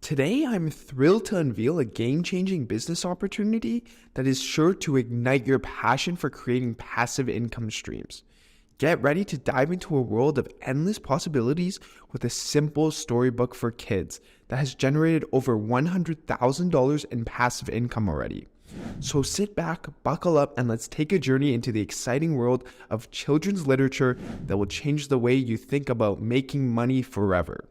Today, I'm thrilled to unveil a game-changing business opportunity that is sure to ignite your passion for creating passive income streams. Get ready to dive into a world of endless possibilities with a simple storybook for kids that has generated over $100,000 in passive income already. So sit back, buckle up, and let's take a journey into the exciting world of children's literature that will change the way you think about making money forever.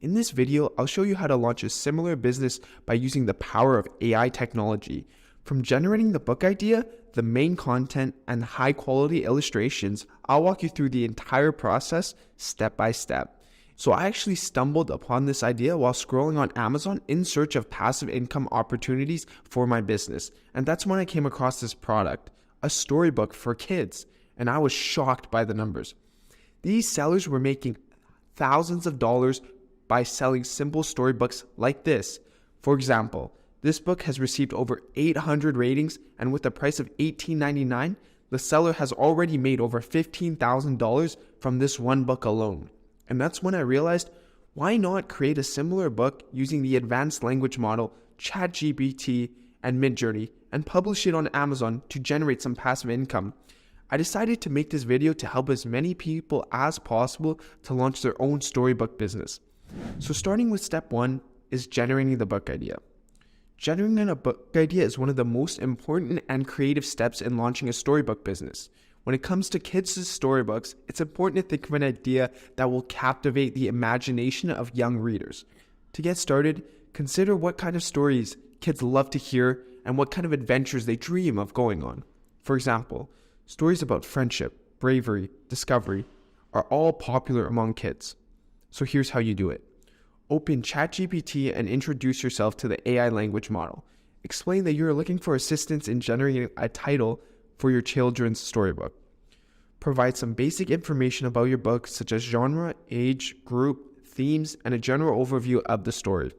In this video, I'll show you how to launch a similar business by using the power of AI technology. From generating the book idea, the main content, and high-quality illustrations, I'll walk you through the entire process step by step. So I actually stumbled upon this idea while scrolling on Amazon in search of passive income opportunities for my business. And that's when I came across this product, a storybook for kids. And I was shocked by the numbers. These sellers were making thousands of dollars by selling simple storybooks like this. For example, this book has received over 800 ratings, and with the price of $18.99, the seller has already made over $15,000 from this one book alone. And that's when I realized, why not create a similar book using the advanced language model ChatGPT and Midjourney and publish it on Amazon to generate some passive income. I decided to make this video to help as many people as possible to launch their own storybook business. So starting with step 1 is generating the book idea. Generating a book idea is one of the most important and creative steps in launching a storybook business. When it comes to kids' storybooks, it's important to think of an idea that will captivate the imagination of young readers. To get started, consider what kind of stories kids love to hear and what kind of adventures they dream of going on. For example, stories about friendship, bravery, discovery are all popular among kids. So here's how you do it. Open ChatGPT and introduce yourself to the AI language model. Explain that you're looking for assistance in generating a title for your children's storybook. Provide some basic information about your book, such as genre, age, group, themes, and a general overview of the story.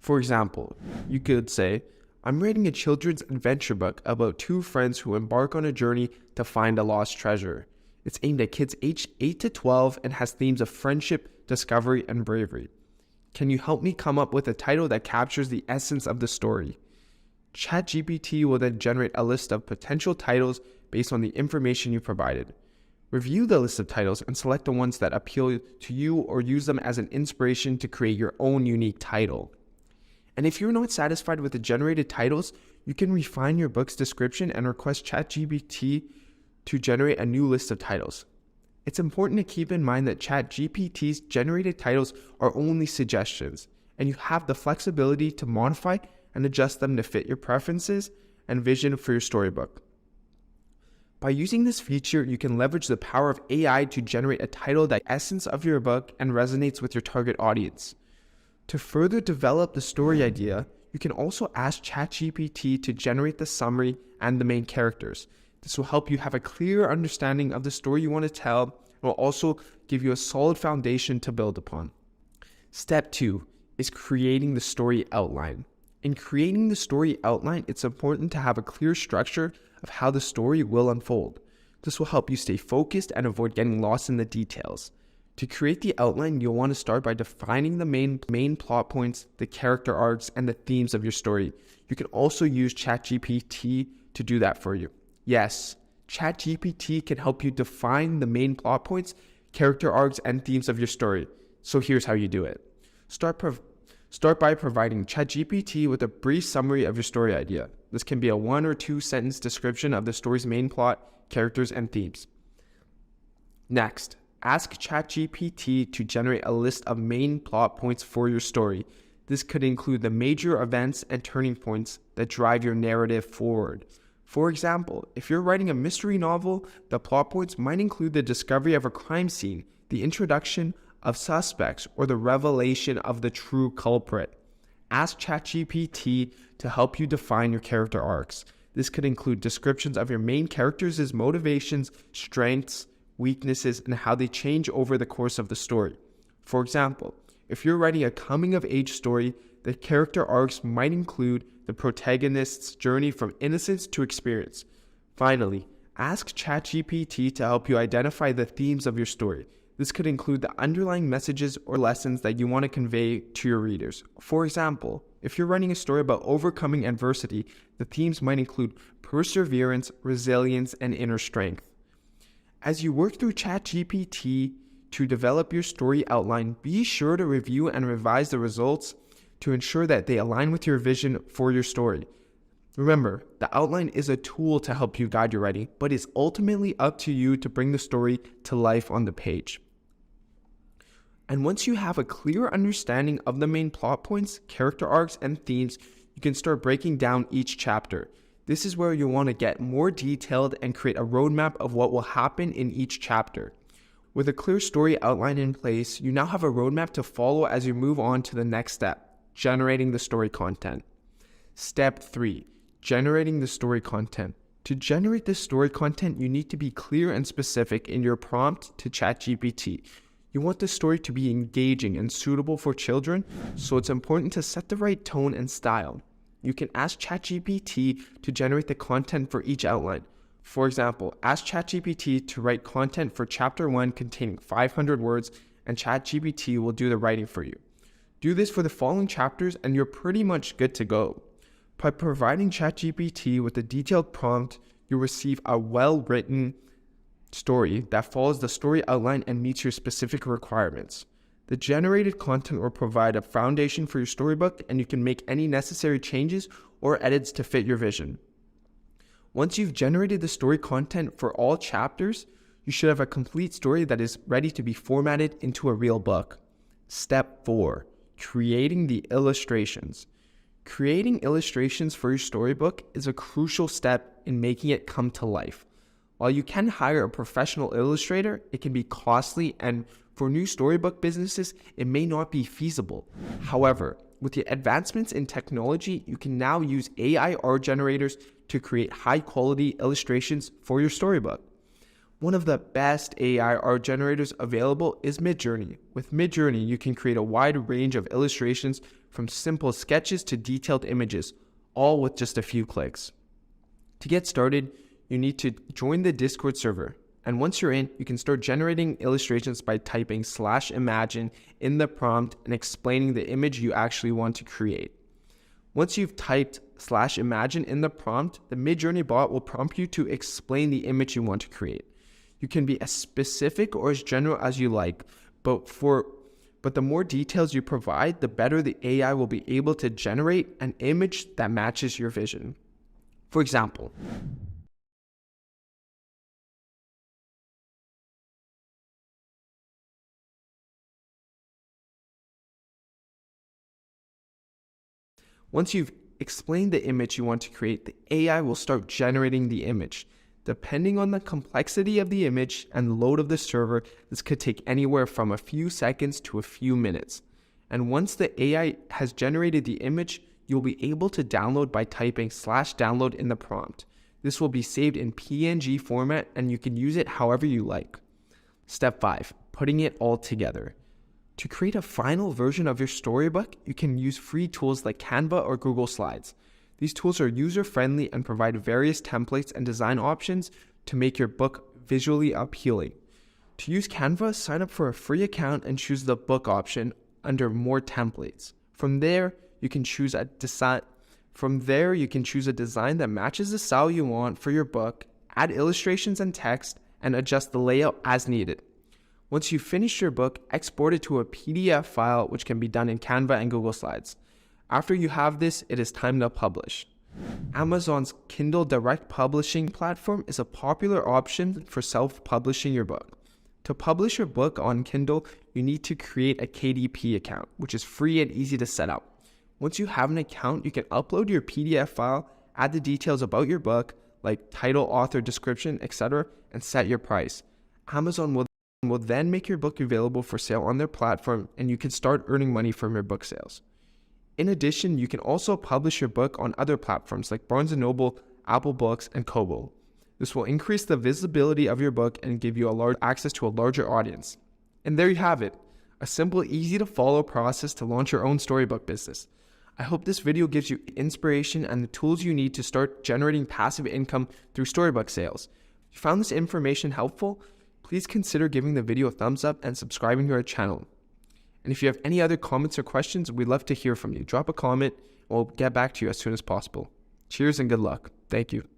For example, you could say, I'm writing a children's adventure book about two friends who embark on a journey to find a lost treasure. It's aimed at kids aged 8 to 12 and has themes of friendship, discovery, and bravery. Can you help me come up with a title that captures the essence of the story? ChatGPT will then generate a list of potential titles based on the information you provided. Review the list of titles and select the ones that appeal to you or use them as an inspiration to create your own unique title. And if you're not satisfied with the generated titles, you can refine your book's description and request ChatGPT to generate a new list of titles. It's important to keep in mind that ChatGPT's generated titles are only suggestions, and you have the flexibility to modify and adjust them to fit your preferences and vision for your storybook. By using this feature, you can leverage the power of AI to generate a title that essence of your book and resonates with your target audience. To further develop the story idea, you can also ask ChatGPT to generate the summary and the main characters. This will help you have a clear understanding of the story you want to tell and will also give you a solid foundation to build upon. Step 2 is creating the story outline. In creating the story outline, it's important to have a clear structure of how the story will unfold. This will help you stay focused and avoid getting lost in the details. To create the outline, you'll want to start by defining the main plot points, the character arcs, and the themes of your story. You can also use ChatGPT to do that for you. Yes, ChatGPT can help you define the main plot points, character arcs, and themes of your story. So here's how you do it. Start by providing ChatGPT with a brief summary of your story idea. This can be a 1 or 2 sentence description of the story's main plot, characters, and themes. Next, ask ChatGPT to generate a list of main plot points for your story. This could include the major events and turning points that drive your narrative forward. For example, if you're writing a mystery novel, the plot points might include the discovery of a crime scene, the introduction of suspects, or the revelation of the true culprit. Ask ChatGPT to help you define your character arcs. This could include descriptions of your main characters' motivations, strengths, weaknesses, and how they change over the course of the story. For example, if you're writing a coming-of-age story, the character arcs might include the protagonist's journey from innocence to experience. Finally, ask ChatGPT to help you identify the themes of your story. This could include the underlying messages or lessons that you want to convey to your readers. For example, if you're writing a story about overcoming adversity, the themes might include perseverance, resilience, and inner strength. As you work through ChatGPT to develop your story outline, be sure to review and revise the results to ensure that they align with your vision for your story. Remember, the outline is a tool to help you guide your writing, but it's ultimately up to you to bring the story to life on the page. And once you have a clear understanding of the main plot points, character arcs, and themes, you can start breaking down each chapter. This is where you want to get more detailed and create a roadmap of what will happen in each chapter. With a clear story outline in place, you now have a roadmap to follow as you move on to the next step, generating the story content. Step 3, generating the story content. To generate this story content, you need to be clear and specific in your prompt to ChatGPT. You want the story to be engaging and suitable for children, so it's important to set the right tone and style. You can ask ChatGPT to generate the content for each outline. For example, ask ChatGPT to write content for chapter 1 containing 500 words, and ChatGPT will do the writing for you. Do this for the following chapters and you're pretty much good to go. By providing ChatGPT with a detailed prompt, you'll receive a well-written story that follows the story outline and meets your specific requirements. The generated content will provide a foundation for your storybook, and you can make any necessary changes or edits to fit your vision. Once you've generated the story content for all chapters, you should have a complete story that is ready to be formatted into a real book. Step 4, creating the illustrations. Creating illustrations for your storybook is a crucial step in making it come to life. While you can hire a professional illustrator, it can be costly, and for new storybook businesses, it may not be feasible. However, with the advancements in technology, you can now use AI art generators to create high-quality illustrations for your storybook. One of the best AI art generators available is Midjourney. With Midjourney, you can create a wide range of illustrations from simple sketches to detailed images, all with just a few clicks. To get started, you need to join the Discord server. And once you're in, you can start generating illustrations by typing /imagine in the prompt and explaining the image you actually want to create. Once you've typed /imagine in the prompt, the Midjourney bot will prompt you to explain the image you want to create. You can be as specific or as general as you like, but the more details you provide, the better the AI will be able to generate an image that matches your vision. For example, once you've explained the image you want to create, the AI will start generating the image. Depending on the complexity of the image and load of the server, this could take anywhere from a few seconds to a few minutes. And once the AI has generated the image, you'll be able to download by typing /download in the prompt. This will be saved in PNG format and you can use it however you like. Step 5, putting it all together. To create a final version of your storybook, you can use free tools like Canva or Google Slides. These tools are user-friendly and provide various templates and design options to make your book visually appealing. To use Canva, sign up for a free account and choose the book option under More Templates. From there, you can choose a design that matches the style you want for your book, add illustrations and text, and adjust the layout as needed. Once you've finished your book, export it to a PDF file, which can be done in Canva and Google Slides. After you have this, it is time to publish. Amazon's Kindle Direct Publishing platform is a popular option for self-publishing your book. To publish your book on Kindle, you need to create a KDP account, which is free and easy to set up. Once you have an account, you can upload your PDF file, add the details about your book, like title, author, description, etc., and set your price. Amazon will then make your book available for sale on their platform, and you can start earning money from your book sales. In addition, you can also publish your book on other platforms like Barnes & Noble, Apple Books, and Kobo. This will increase the visibility of your book and give you access to a larger audience. And there you have it, a simple, easy to follow process to launch your own storybook business. I hope this video gives you inspiration and the tools you need to start generating passive income through storybook sales. If you found this information helpful, please consider giving the video a thumbs up and subscribing to our channel. And if you have any other comments or questions, we'd love to hear from you. Drop a comment and we'll get back to you as soon as possible. Cheers and good luck. Thank you.